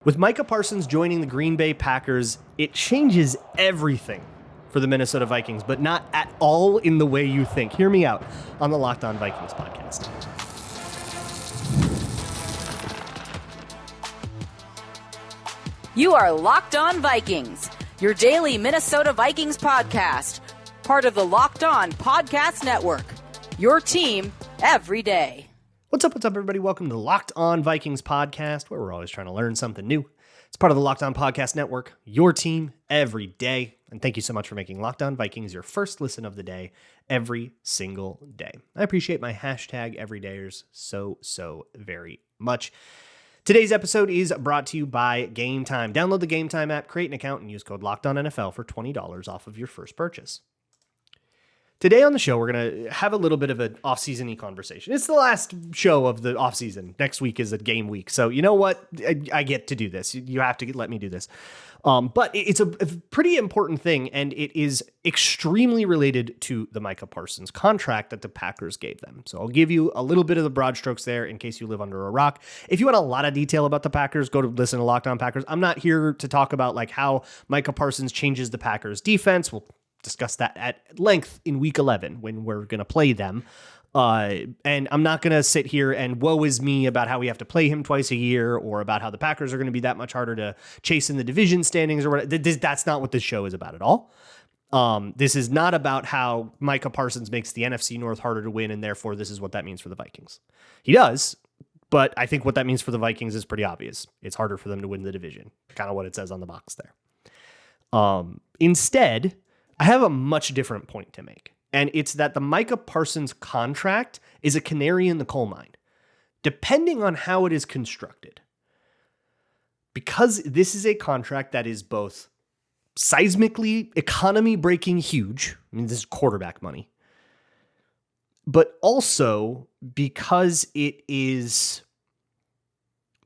With Micah Parsons joining the Green Bay Packers, it changes everything for the Minnesota Vikings, but not at all in the way you think. Hear me out on the Locked On Vikings podcast. You are Locked On Vikings, your daily Minnesota Vikings podcast, part of the Locked On Podcast Network, your team every day. What's up, everybody? Welcome to the Locked On Vikings podcast, where we're always trying to learn something new. It's part of the Locked On Podcast Network, your team every day. And thank you so much for making Locked On Vikings your first listen of the day every single day. I appreciate my hashtag everydayers so very much. Today's episode is brought to you by Gametime. Download the Gametime app, create an account, and use code LOCKEDONNFL for $20 off of your first purchase. Today on the show, we're going to have a little bit of an off-season-y conversation. It's the last show of the off-season. Next week is a game week. So you know what? I get to do this. You have to let me do this. But it's a pretty important thing, and it is extremely related to the Micah Parsons contract that the Packers gave them. So I'll give you a little bit of the broad strokes there in case you live under a rock. If you want a lot of detail about the Packers, go to listen to Locked On Packers. I'm not here to talk about like how Micah Parsons changes the Packers defense. We'll discuss that at length in week 11 when we're going to play them. And I'm not going to sit here and woe is me about how we have to play him twice a year or about how the Packers are going to be that much harder to chase in the division standings or whatever. That's not what this show is about at all. This is not about how Micah Parsons makes the NFC North harder to win, and therefore this is what that means for the Vikings. He does, but I think what that means for the Vikings is pretty obvious. It's harder for them to win the division, kind of what it says on the box there. Instead, I have a much different point to make, and it's that the Micah Parsons contract is a canary in the coal mine, depending on how it is constructed. Because this is a contract that is both seismically, economy-breaking huge, I mean, this is quarterback money, but also because it is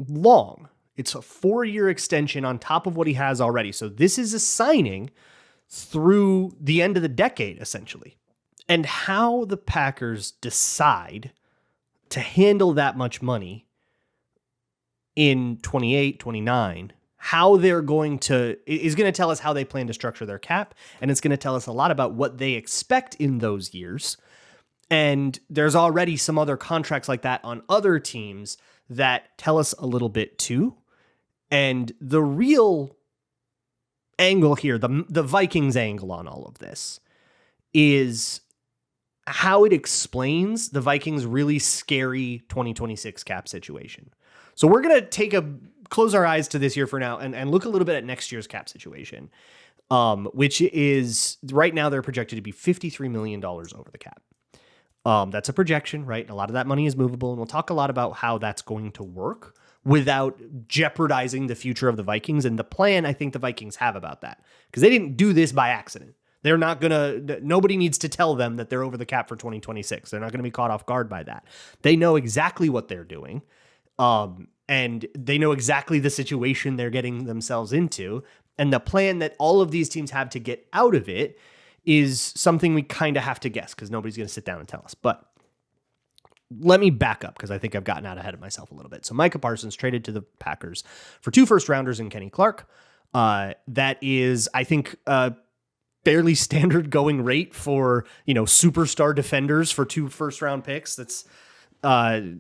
long. It's a 4-year extension on top of what he has already. So this is a signing through the end of the decade, essentially. And how the Packers decide to handle that much money in 28, 29, how they're going to, is going to tell us how they plan to structure their cap. And it's going to tell us a lot about what they expect in those years. And there's already some other contracts like that on other teams that tell us a little bit too. And the real angle here, the Vikings angle on all of this, is how it explains the Vikings' really scary 2026 cap situation. So we're going to close our eyes to this year for now and look a little bit at next year's cap situation, which is right now they're projected to be $53 million over the cap. That's a projection, right? A lot of that money is movable, and we'll talk a lot about how that's going to work without jeopardizing the future of the Vikings and the plan I think the Vikings have about that. Because they didn't do this by accident. They're not going to, nobody needs to tell them that they're over the cap for 2026. They're not going to be caught off guard by that. They know exactly what they're doing. And they know exactly the situation they're getting themselves into. And the plan that all of these teams have to get out of it is something we kind of have to guess because nobody's going to sit down and tell us. But let me back up because I think I've gotten out ahead of myself a little bit. So Micah Parsons traded to the Packers for 2 first-rounders and Kenny Clark. That is, I think, fairly standard going rate for, superstar defenders for 2 first-round picks. That's kind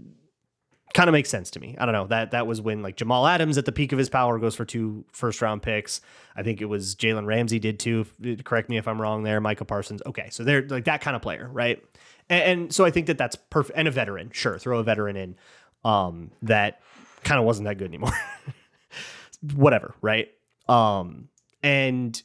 of makes sense to me. I don't know. That was when like Jamal Adams at the peak of his power goes for 2 first-round picks. I think it was Jalen Ramsey did too. Correct me if I'm wrong there. Micah Parsons. Okay, so they're like that kind of player, right? And so I think that's perfect. And a veteran, sure, throw a veteran in that kind of wasn't that good anymore. Whatever, right? And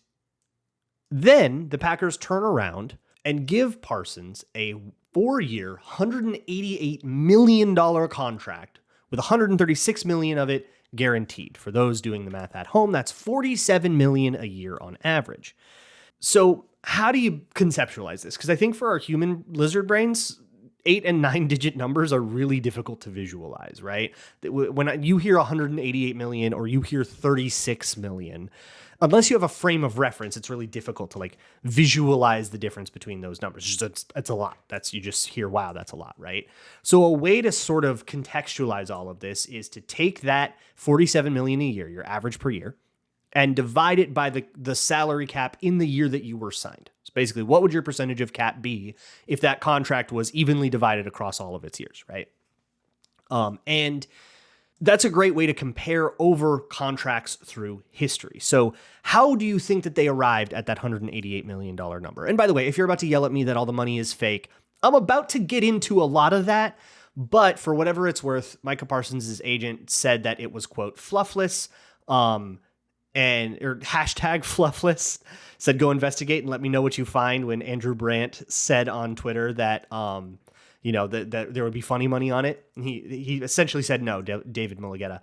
then the Packers turn around and give Parsons a 4-year, $188 million contract with $136 million of it guaranteed. For those doing the math at home, that's $47 million a year on average. So how do you conceptualize this? Because I think for our human lizard brains, 8 and 9 digit numbers are really difficult to visualize, right? When you hear 188 million or you hear 36 million, unless you have a frame of reference, it's really difficult to like visualize the difference between those numbers. It's a lot. You just hear, wow, that's a lot, right? So a way to sort of contextualize all of this is to take that 47 million a year, your average per year, and divide it by the salary cap in the year that you were signed. So basically, what would your percentage of cap be if that contract was evenly divided across all of its years, right? And that's a great way to compare over contracts through history. So how do you think that they arrived at that $188 million number? And by the way, if you're about to yell at me that all the money is fake, I'm about to get into a lot of that. But for whatever it's worth, Micah Parsons' agent said that it was, quote, fluffless, or hashtag fluffless, said go investigate and let me know what you find, when Andrew Brandt said on Twitter that that there would be funny money on it. And he essentially said no, David Mulligetta.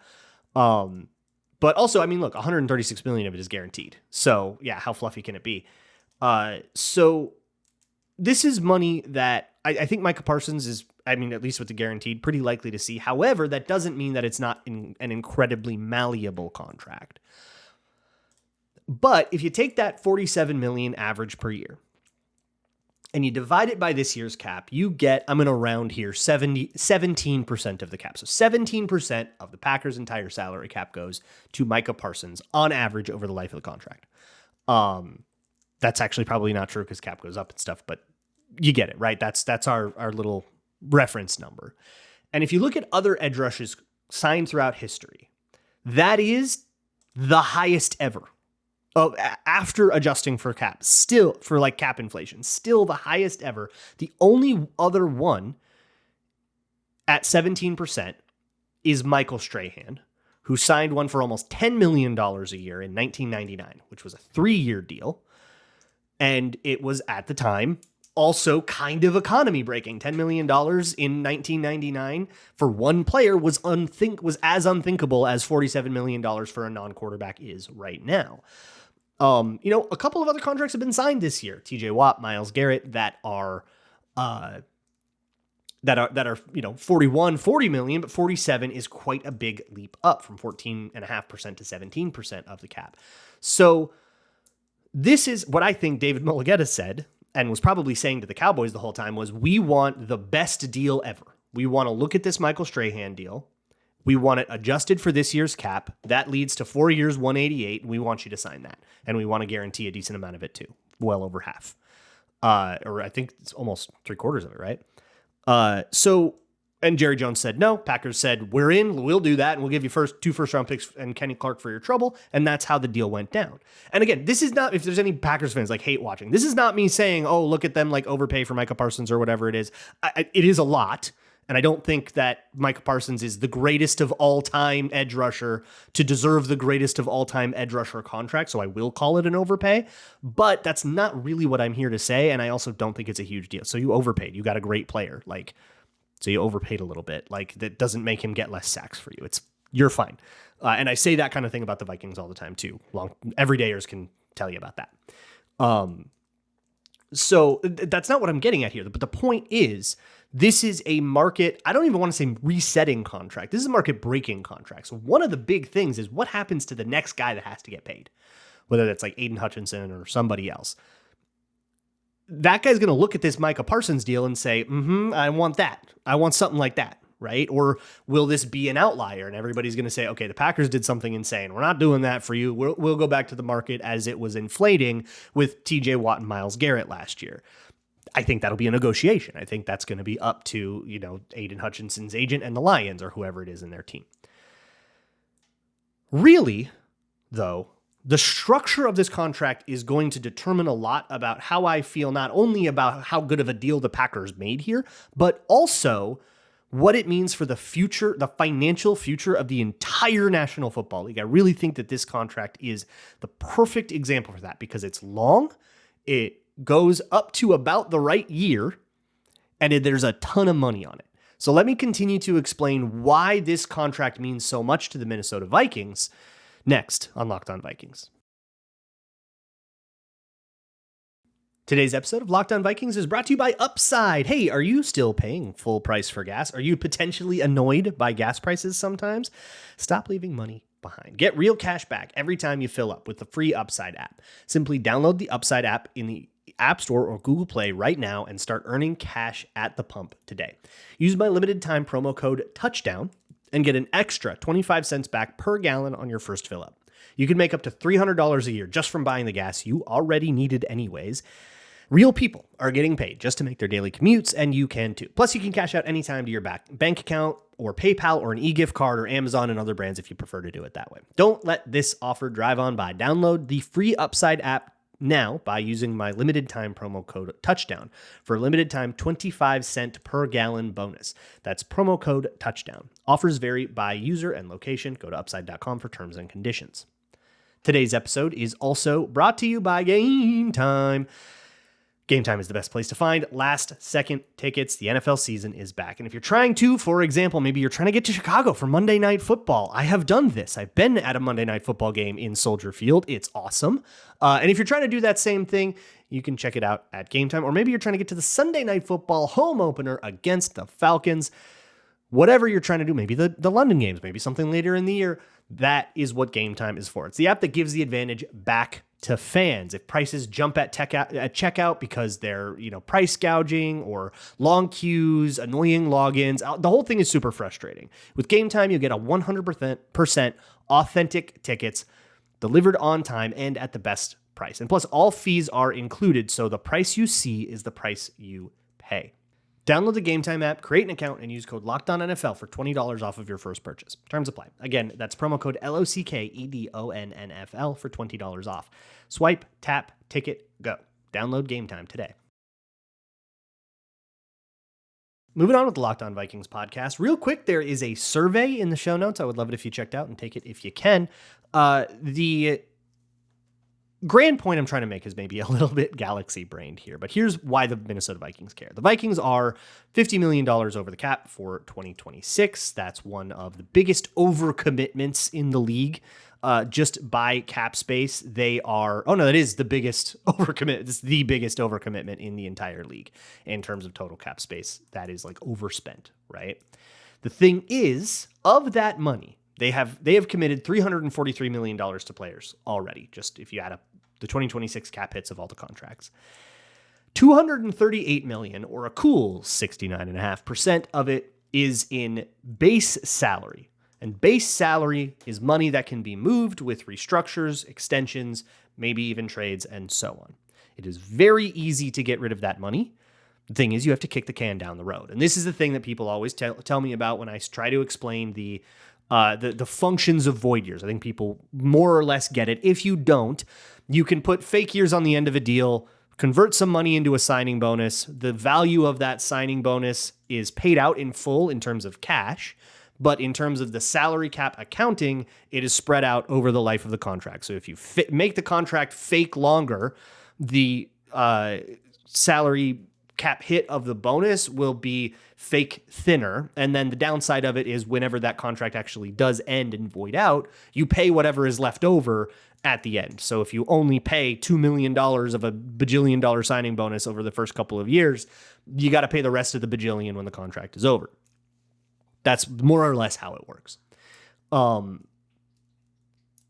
But also, I mean, look, 136 million of it is guaranteed. So yeah, how fluffy can it be? So this is money that I think Micah Parsons is, I mean, at least with the guaranteed, pretty likely to see. However, that doesn't mean that it's not an incredibly malleable contract. But if you take that 47 million average per year and you divide it by this year's cap, you get, I'm going to round here, 17% of the cap. So 17% of the Packers' entire salary cap goes to Micah Parsons on average over the life of the contract. That's actually probably not true because cap goes up and stuff, but you get it, right? That's our little reference number. And if you look at other edge rushes signed throughout history, that is the highest ever. After adjusting for cap, still for like cap inflation, still the highest ever. The only other one at 17% is Michael Strahan, who signed one for almost $10 million a year in 1999, which was a 3-year deal. And it was at the time also kind of economy breaking. $10 million in 1999 for one player was as unthinkable as $47 million for a non-quarterback is right now. A couple of other contracts have been signed this year. TJ Watt, Myles Garrett, that are 41, 40 million, but 47 is quite a big leap up from 14.5% to 17% of the cap. So this is what I think David Mulligetta said and was probably saying to the Cowboys the whole time was, we want the best deal ever. We want to look at this Michael Strahan deal. We want it adjusted for this year's cap. That leads to 4 years, 188. And we want you to sign that. And we want to guarantee a decent amount of it too. Well over half. Or I think it's almost 3/4 of it, right? And Jerry Jones said no. Packers said, we're in, we'll do that. And we'll give you 2 first-round picks and Kenny Clark for your trouble. And that's how the deal went down. And again, this is not, if there's any Packers fans like hate watching, this is not me saying, oh, look at them like overpay for Micah Parsons or whatever it is. It is a lot. And I don't think that Micah Parsons is the greatest of all-time edge rusher to deserve the greatest of all-time edge rusher contract, so I will call it an overpay. But that's not really what I'm here to say, and I also don't think it's a huge deal. So you overpaid. You got a great player. So you overpaid a little bit. That doesn't make him get less sacks for you. You're fine. And I say that kind of thing about the Vikings all the time, too. Everydayers can tell you about that. So that's not what I'm getting at here. But the point is, this is a market, I don't even want to say resetting contract. This is a market breaking contract. So one of the big things is what happens to the next guy that has to get paid, whether that's like Aiden Hutchinson or somebody else. That guy's going to look at this Micah Parsons deal and say, I want that. I want something like that, right? Or will this be an outlier? And everybody's going to say, okay, the Packers did something insane. We're not doing that for you. We'll go back to the market as it was inflating with TJ Watt and Myles Garrett last year. I think that'll be a negotiation. I think that's going to be up to, Aiden Hutchinson's agent and the Lions or whoever it is in their team. Really, though, the structure of this contract is going to determine a lot about how I feel, not only about how good of a deal the Packers made here, but also what it means for the future, the financial future of the entire National Football League. I really think that this contract is the perfect example for that because it's long, it goes up to about the right year, and there's a ton of money on it. So let me continue to explain why this contract means so much to the Minnesota Vikings next on Locked On Vikings. Today's episode of Locked On Vikings is brought to you by Upside. Hey, are you still paying full price for gas? Are you potentially annoyed by gas prices sometimes? Stop leaving money behind. Get real cash back every time you fill up with the free Upside app. Simply download the Upside app in the App Store or Google Play right now and start earning cash at the pump today. Use my limited time promo code TOUCHDOWN and get an extra 25 cents back per gallon on your first fill up. You can make up to $300 a year just from buying the gas you already needed anyways. Real people are getting paid just to make their daily commutes, and you can too. Plus, you can cash out anytime to your bank account or PayPal or an e-gift card or Amazon and other brands if you prefer to do it that way. Don't let this offer drive on by. Download the free Upside app now by using my limited time promo code TOUCHDOWN for a limited time 25 cent per gallon bonus. That's promo code TOUCHDOWN. Offers vary by user and location. Go to upside.com for terms and conditions. Today's episode is also brought to you by Gametime. Gametime is the best place to find last-second tickets. The NFL season is back. And if you're trying to, for example, maybe you're trying to get to Chicago for Monday Night Football. I have done this. I've been at a Monday Night Football game in Soldier Field. It's awesome. And if you're trying to do that same thing, you can check it out at Gametime. Or maybe you're trying to get to the Sunday Night Football home opener against the Falcons. Whatever you're trying to do, maybe the London games, maybe something later in the year, that is what Gametime is for. It's the app that gives the advantage back to fans. If prices jump at checkout because they're, price gouging or long queues, annoying logins, the whole thing is super frustrating. With Gametime, you get a 100% authentic tickets delivered on time and at the best price. And plus, all fees are included, so the price you see is the price you pay. Download the Gametime app, create an account, and use code LOCKEDONNFL for $20 off of your first purchase. Terms apply. Again, that's promo code LOCKEDONNFL for $20 off. Swipe, tap, ticket, go. Download Gametime today. Moving on with the Locked On Vikings podcast. Real quick, there is a survey in the show notes. I would love it if you checked out and take it if you can. The grand point I'm trying to make is maybe a little bit galaxy-brained here, but here's why the Minnesota Vikings care. The Vikings are $50 million over the cap for 2026. That's one of the biggest overcommitments in the league. Just by cap space, they are... Oh, no, that is the biggest overcommitment. It's the biggest overcommitment in the entire league in terms of total cap space. That is like overspent, right? The thing is, of that money, They have committed $343 million to players already, just if you add up the 2026 cap hits of all the contracts. $238 million, or a cool 69.5% of it, is in base salary. And base salary is money that can be moved with restructures, extensions, maybe even trades, and so on. It is very easy to get rid of that money. The thing is, you have to kick the can down the road. And this is the thing that people always tell me about when I try to explain the functions of void years. I think people more or less get it. If you don't, you can put fake years on the end of a deal, convert some money into a signing bonus. The value of that signing bonus is paid out in full in terms of cash, but in terms of the salary cap accounting, it is spread out over the life of the contract. So if you make the contract fake longer, the salary cap hit of the bonus will be fake thinner. And then the downside of it is whenever that contract actually does end and void out, you pay whatever is left over at the end. So if you only pay $2 million of a bajillion dollar signing bonus over the first couple of years, you got to pay the rest of the bajillion when the contract is over. That's more or less how it works.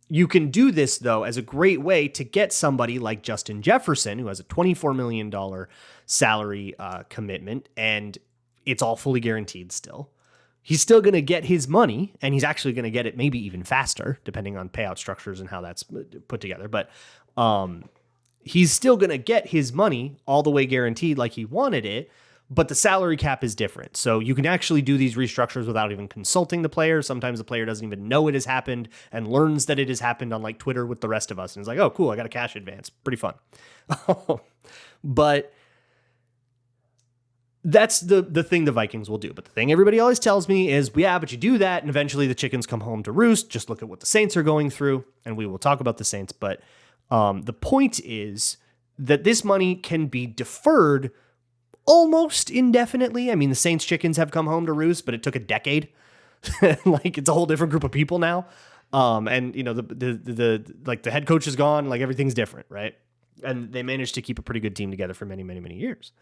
You can do this, though, as a great way to get somebody like Justin Jefferson, who has a $24 million salary commitment, and it's all fully guaranteed still. He's still going to get his money, and he's actually going to get it maybe even faster, depending on payout structures and how that's put together. But he's still going to get his money all the way guaranteed like he wanted it, but the salary cap is different. So you can actually do these restructures without even consulting the player. Sometimes the player doesn't even know it has happened and learns that it has happened on like Twitter with the rest of us. And it's like, oh, cool, I got a cash advance. Pretty fun. But that's the thing the Vikings will do. But the thing everybody always tells me is, yeah, but you do that and eventually the chickens come home to roost. Just look at what the Saints are going through. And we will talk about the Saints. But the point is that this money can be deferred almost indefinitely. I mean, the Saints chickens have come home to roost, but it took a decade. Like, it's a whole different group of people now. And you know, the head coach is gone, like everything's different, right? And they managed to keep a pretty good team together for many, many, many years.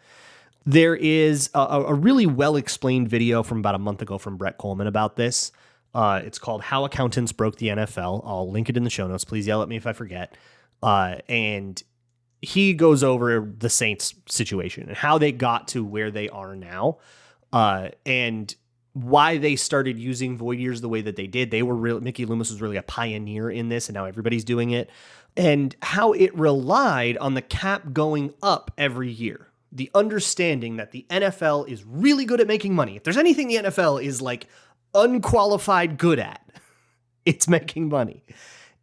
There is a really well-explained video from about a month ago from Brett Coleman about this. It's called How Accountants Broke the NFL. I'll link it in the show notes. Please yell at me if I forget. And he goes over the Saints situation and how they got to where they are now, and why they started using void years the way that they did. Mickey Loomis was really a pioneer in this, and now everybody's doing it. And how it relied on the cap going up every year. The understanding that the NFL is really good at making money. If there's anything the NFL is like unqualified good at, it's making money.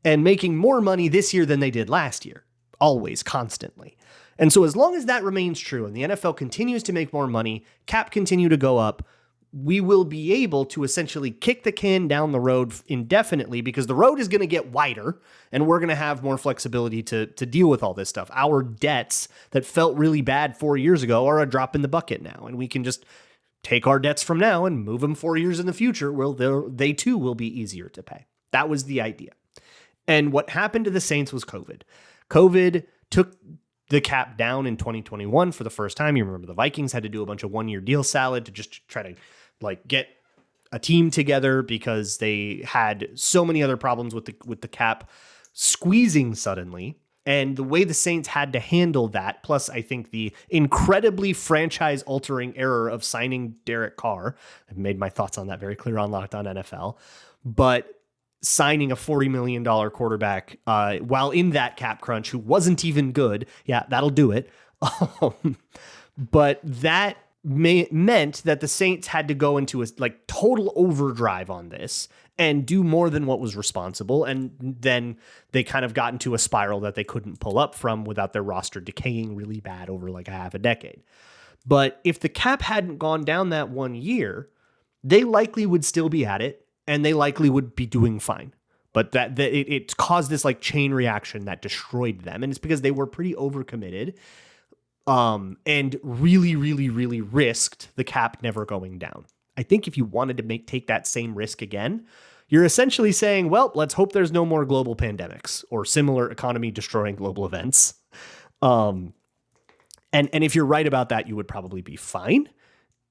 And making more money this year than they did last year. Always, constantly. And so as long as that remains true and the NFL continues to make more money, cap continue to go up, we will be able to essentially kick the can down the road indefinitely, because the road is going to get wider and we're going to have more flexibility to deal with all this stuff. Our debts that felt really bad 4 years ago are a drop in the bucket now, and we can just take our debts from now and move them 4 years in the future where they too will be easier to pay. That was the idea. And what happened to the Saints was COVID. COVID took the cap down in 2021 for the first time. You remember the Vikings had to do a bunch of one-year deal salad to just try to get a team together because they had so many other problems with the cap squeezing suddenly. And the way the Saints had to handle that, plus I think the incredibly franchise-altering error of signing Derek Carr, I've made my thoughts on that very clear on Locked On NFL, but signing a $40 million quarterback while in that cap crunch who wasn't even good, yeah, that'll do it. But that meant that the Saints had to go into a total overdrive on this and do more than what was responsible. And then they kind of got into a spiral that they couldn't pull up from without their roster decaying really bad over a half a decade. But if the cap hadn't gone down that 1 year, they likely would still be at it and they likely would be doing fine. But it caused this chain reaction that destroyed them. And it's because they were pretty overcommitted. And really, really, really risked the cap never going down. I think if you wanted to take that same risk again, you're essentially saying, well, let's hope there's no more global pandemics or similar economy-destroying global events. And if you're right about that, you would probably be fine.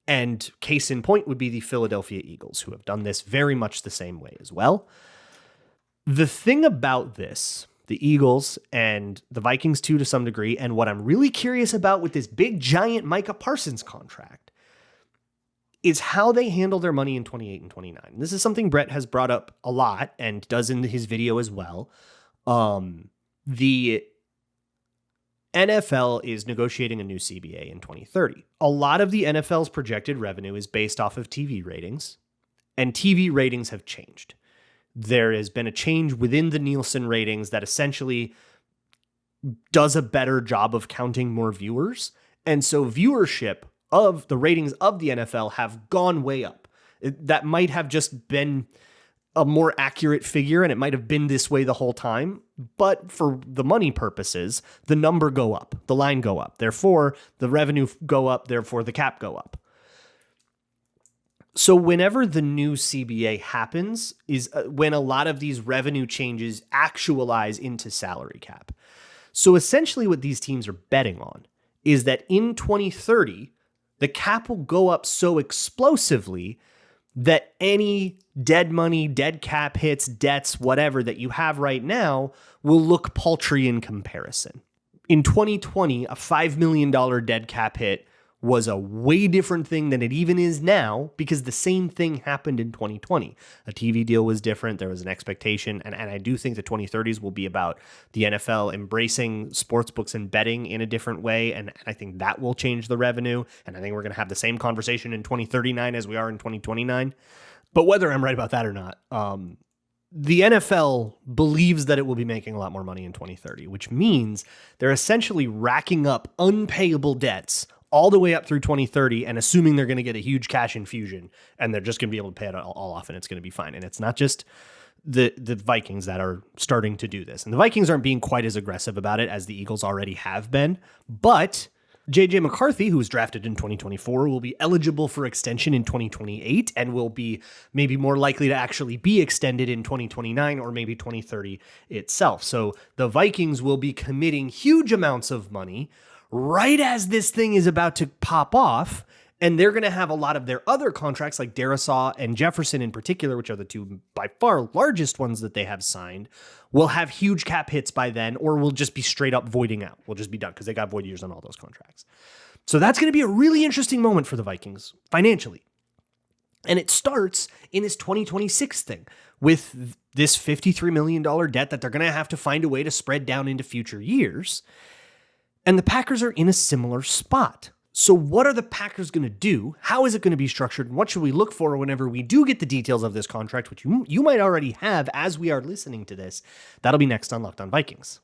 And case in point would be the Philadelphia Eagles, who have done this very much the same way as well. The thing about this, the Eagles and the Vikings too, to some degree, and what I'm really curious about with this big giant Micah Parsons contract is how they handle their money in 28 and 29. This is something Brett has brought up a lot and does in his video as well. The NFL is negotiating a new CBA in 2030. A lot of the NFL's projected revenue is based off of TV ratings, and TV ratings have changed. There has been a change within the Nielsen ratings that essentially does a better job of counting more viewers. And so viewership of the ratings of the NFL have gone way up. That might have just been a more accurate figure, and it might have been this way the whole time. But for the money purposes, the number go up, the line go up. Therefore, the revenue go up. Therefore, the cap go up. So whenever the new CBA happens is when a lot of these revenue changes actualize into salary cap. So essentially what these teams are betting on is that in 2030, the cap will go up so explosively that any dead money, dead cap hits, debts, whatever that you have right now will look paltry in comparison. In 2020, a $5 million dead cap hit was a way different thing than it even is now, because the same thing happened in 2020. A TV deal was different. There was an expectation. And I do think the 2030s will be about the NFL embracing sportsbooks and betting in a different way. And I think that will change the revenue. And I think we're going to have the same conversation in 2039 as we are in 2029. But whether I'm right about that or not, the NFL believes that it will be making a lot more money in 2030, which means they're essentially racking up unpayable debts all the way up through 2030 and assuming they're going to get a huge cash infusion and they're just going to be able to pay it all off and it's going to be fine. And it's not just the Vikings that are starting to do this. And the Vikings aren't being quite as aggressive about it as the Eagles already have been, but J.J. McCarthy, who was drafted in 2024, will be eligible for extension in 2028 and will be maybe more likely to actually be extended in 2029 or maybe 2030 itself. So the Vikings will be committing huge amounts of money right as this thing is about to pop off. And they're going to have a lot of their other contracts, like Darisaw and Jefferson in particular, which are the two by far largest ones that they have signed, will have huge cap hits by then, or will just be straight up voiding out. Will just be done because they got void years on all those contracts. So that's going to be a really interesting moment for the Vikings financially. And it starts in this 2026 thing with this $53 million debt that they're going to have to find a way to spread down into future years. And the Packers are in a similar spot. So what are the Packers going to do? How is it going to be structured? And what should we look for whenever we do get the details of this contract, which you might already have as we are listening to this? That'll be next on Locked On Vikings.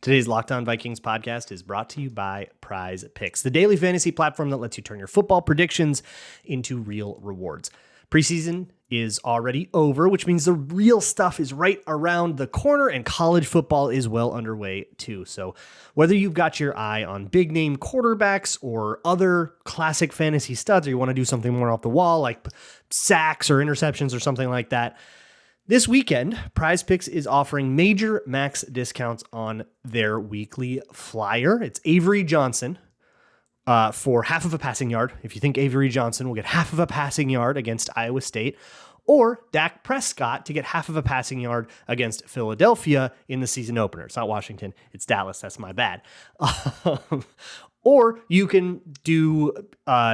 Today's Locked On Vikings podcast is brought to you by PrizePicks, the daily fantasy platform that lets you turn your football predictions into real rewards. Preseason is already over, which means the real stuff is right around the corner, and college football is well underway too. So whether you've got your eye on big name quarterbacks or other classic fantasy studs, or you want to do something more off the wall like sacks or interceptions or something like that, this weekend, PrizePicks is offering major max discounts on their weekly flyer. It's Avery Johnson for half of a passing yard. If you think Avery Johnson will get half of a passing yard against Iowa State, or Dak Prescott to get half of a passing yard against Philadelphia in the season opener. It's not Washington, it's Dallas. That's my bad. Or you can do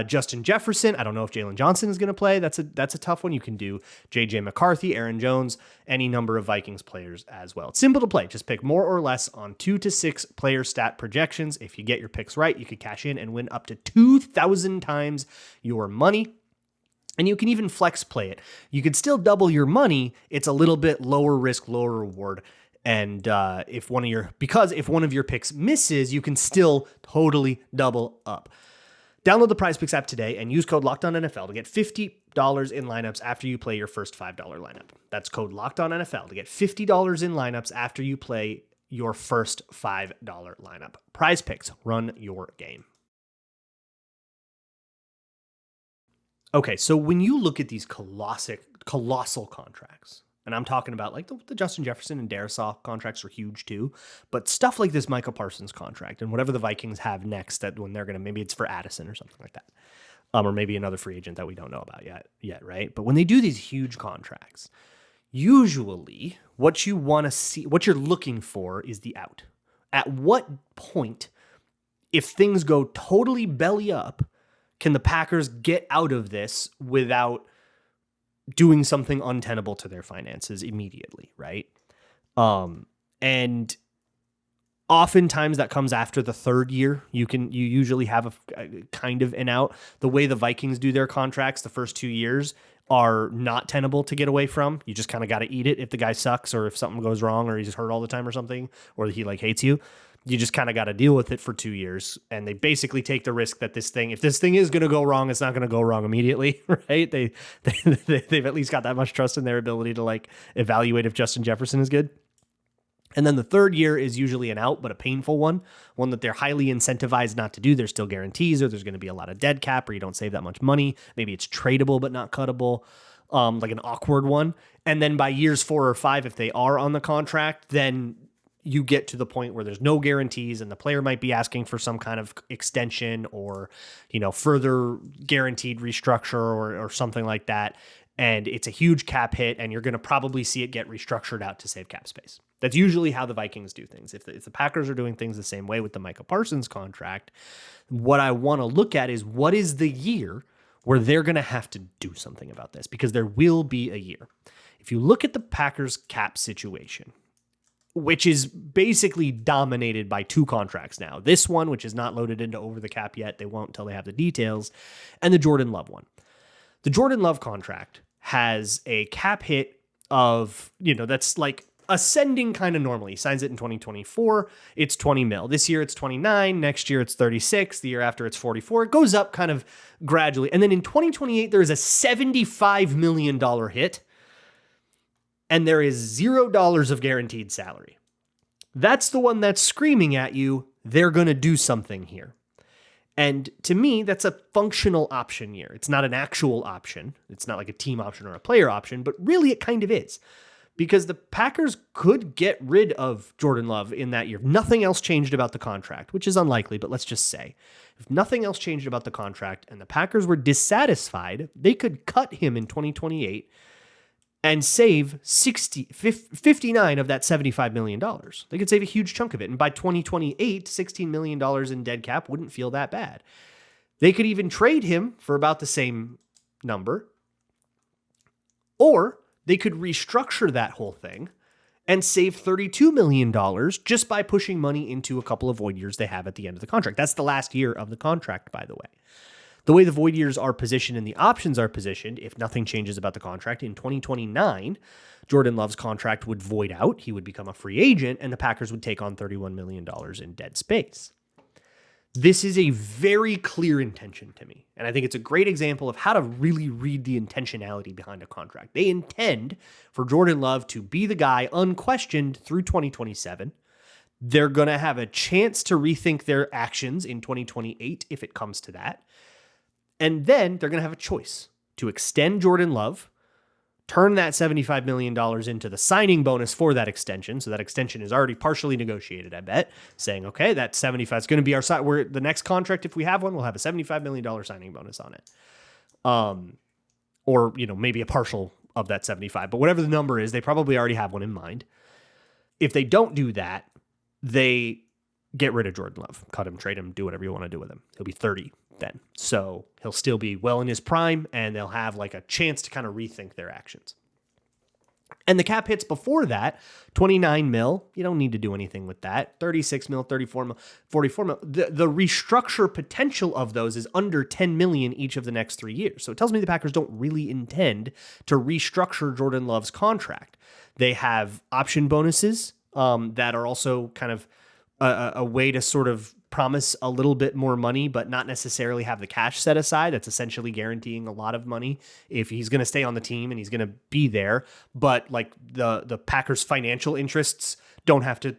Justin Jefferson. I don't know if Jalen Johnson is going to play. That's a tough one. You can do J.J. McCarthy, Aaron Jones, any number of Vikings players as well. It's simple to play. Just pick more or less on 2 to 6 player stat projections. If you get your picks right, you could cash in and win up to 2,000 times your money. And you can even flex play it. You could still double your money. It's a little bit lower risk, lower reward. And if one of your picks misses, you can still totally double up. Download the PrizePicks app today and use code LOCKEDONNFL to get $50 in lineups after you play your first $5 lineup. That's code LOCKEDONNFL to get $50 in lineups after you play your first $5 lineup. PrizePicks, run your game. Okay, so when you look at these colossal contracts, and I'm talking about like the Justin Jefferson and Darisaw contracts are huge too, but stuff like this Micah Parsons contract and whatever the Vikings have next, that when they're going to, maybe it's for Addison or something like that, or maybe another free agent that we don't know about yet, right? But when they do these huge contracts, usually what you want to see, what you're looking for is the out. At what point, if things go totally belly up, can the Packers get out of this without doing something untenable to their finances immediately, right? And oftentimes that comes after the third year. You usually have a kind of an out. The way the Vikings do their contracts, the first 2 years are not tenable to get away from. You just kind of got to eat it if the guy sucks or if something goes wrong or he's hurt all the time or something, or he like hates you. You just kind of got to deal with it for 2 years. And they basically take the risk that if this thing is going to go wrong, it's not going to go wrong immediately, right? They've at least got that much trust in their ability to like evaluate if Justin Jefferson is good. And then the third year is usually an out, but a painful one that they're highly incentivized not to do. There's still guarantees, or there's going to be a lot of dead cap, or you don't save that much money. Maybe it's tradable, but not cuttable. Like an awkward one. And then by years 4 or 5, if they are on the contract, then you get to the point where there's no guarantees and the player might be asking for some kind of extension or, further guaranteed restructure or something like that. And it's a huge cap hit and you're going to probably see it get restructured out to save cap space. That's usually how the Vikings do things. If the Packers are doing things the same way with the Micah Parsons contract, what I want to look at is what is the year where they're going to have to do something about this, because there will be a year. If you look at the Packers cap situation, which is basically dominated by 2 contracts now. This one, which is not loaded into over the cap yet. They won't until they have the details. And the Jordan Love one. The Jordan Love contract has a cap hit of, that's like ascending kind of normally. He signs it in 2024. It's 20 mil. This year it's 29. Next year it's 36. The year after it's 44. It goes up kind of gradually. And then in 2028, there is a $75 million hit. And there is $0 of guaranteed salary. That's the one that's screaming at you, they're going to do something here. And to me, that's a functional option year. It's not an actual option. It's not like a team option or a player option, but really it kind of is. Because the Packers could get rid of Jordan Love in that year. Nothing else changed about the contract, which is unlikely, but let's just say. If nothing else changed about the contract and the Packers were dissatisfied, they could cut him in 2028 and save 59 of that $75 million. They could save a huge chunk of it. And by 2028, $16 million in dead cap wouldn't feel that bad. They could even trade him for about the same number. Or they could restructure that whole thing and save $32 million just by pushing money into a couple of void years they have at the end of the contract. That's the last year of the contract, by the way. The way the void years are positioned and the options are positioned, if nothing changes about the contract, in 2029, Jordan Love's contract would void out. He would become a free agent, and the Packers would take on $31 million in dead space. This is a very clear intention to me, and I think it's a great example of how to really read the intentionality behind a contract. They intend for Jordan Love to be the guy unquestioned through 2027. They're going to have a chance to rethink their actions in 2028 if it comes to that. And then they're going to have a choice to extend Jordan Love, turn that $75 million into the signing bonus for that extension. So that extension is already partially negotiated, I bet, saying, okay, that 75 is going to be our side. We're the next contract, if we have one, we'll have a $75 million signing bonus on it. Or, maybe a partial of that 75, but whatever the number is, they probably already have one in mind. If they don't do that, they get rid of Jordan Love, cut him, trade him, do whatever you want to do with him. He'll be 30 then. So he'll still be well in his prime, and they'll have like a chance to kind of rethink their actions. And the cap hits before that, 29 mil. You don't need to do anything with that. 36 mil, 34 mil, 44 mil. The restructure potential of those is under 10 million each of the next 3 years. So it tells me the Packers don't really intend to restructure Jordan Love's contract. They have option bonuses that are also kind of a way to sort of promise a little bit more money, but not necessarily have the cash set aside. That's essentially guaranteeing a lot of money if he's going to stay on the team and he's going to be there. But like the Packers' financial interests don't have to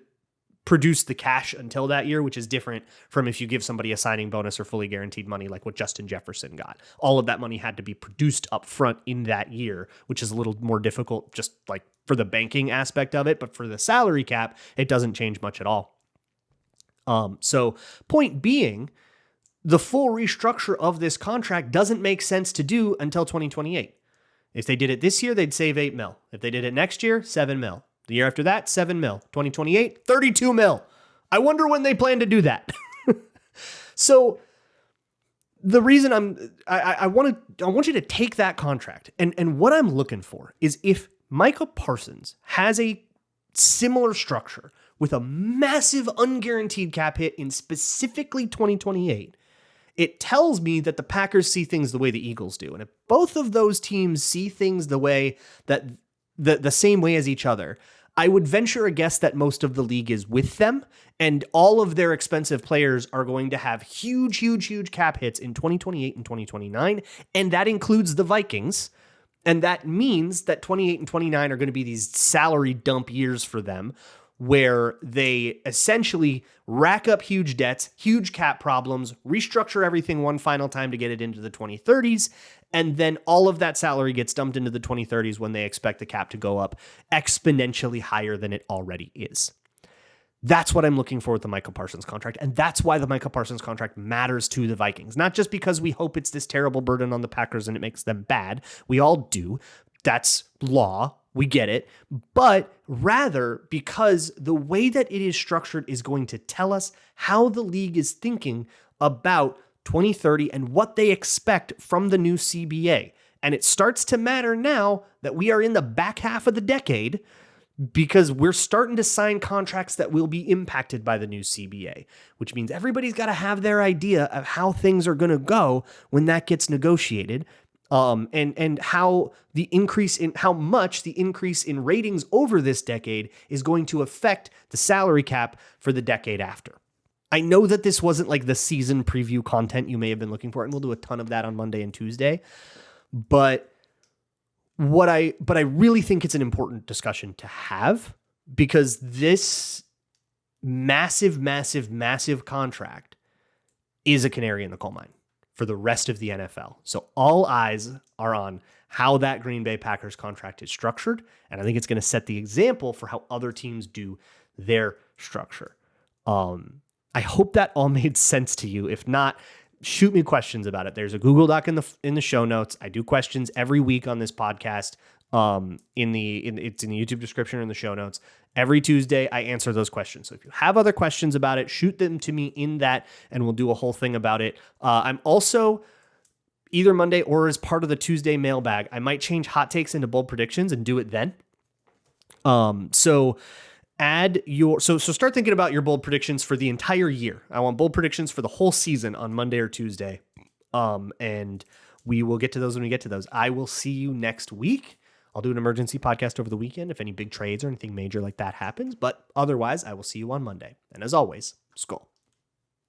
produce the cash until that year, which is different from if you give somebody a signing bonus or fully guaranteed money like what Justin Jefferson got. All of that money had to be produced up front in that year, which is a little more difficult just like for the banking aspect of it. But for the salary cap, it doesn't change much at all. So point being, the full restructure of this contract doesn't make sense to do until 2028. If they did it this year, they'd save 8 mil. If they did it next year, 7 mil. The year after that, 7 mil. 2028, 32 mil. I wonder when they plan to do that. So the reason I want you to take that contract and what I'm looking for is if Micah Parsons has a similar structure with a massive unguaranteed cap hit in specifically 2028, it tells me that the Packers see things the way the Eagles do. And if both of those teams see things the way that the same way as each other, I would venture a guess that most of the league is with them, and all of their expensive players are going to have huge, huge, huge cap hits in 2028 and 2029, and that includes the Vikings. And that means that 28 and 29 are going to be these salary dump years for them, where they essentially rack up huge debts, huge cap problems, restructure everything one final time to get it into the 2030s, and then all of that salary gets dumped into the 2030s when they expect the cap to go up exponentially higher than it already is. That's what I'm looking for with the Micah Parsons contract, and that's why the Micah Parsons contract matters to the Vikings. Not just because we hope it's this terrible burden on the Packers and it makes them bad. We all do. That's law. We get it. But rather because the way that it is structured is going to tell us how the league is thinking about 2030 and what they expect from the new CBA. And it starts to matter now that we are in the back half of the decade, because we're starting to sign contracts that will be impacted by the new CBA, which means everybody's got to have their idea of how things are going to go when that gets negotiated. And how much the increase in ratings over this decade is going to affect the salary cap for the decade after. I know that this wasn't like the season preview content you may have been looking for, and we'll do a ton of that on Monday and Tuesday. But I really think it's an important discussion to have, because this massive, massive, massive contract is a canary in the coal mine for the rest of the NFL. So all eyes are on how that Green Bay Packers contract is structured, and I think it's going to set the example for how other teams do their structure. I hope that all made sense to you. If not, shoot me questions about it. There's a Google Doc in the show notes. I do questions every week on this podcast. It's in the YouTube description or in the show notes. Every Tuesday, I answer those questions. So if you have other questions about it, shoot them to me in that, and we'll do a whole thing about it. I'm also either Monday or as part of the Tuesday mailbag, I might change hot takes into bold predictions and do it then. So start thinking about your bold predictions for the entire year. I want bold predictions for the whole season on Monday or Tuesday. And we will get to those when we get to those. I will see you next week. I'll do an emergency podcast over the weekend if any big trades or anything major like that happens. But otherwise, I will see you on Monday. And as always, Skol.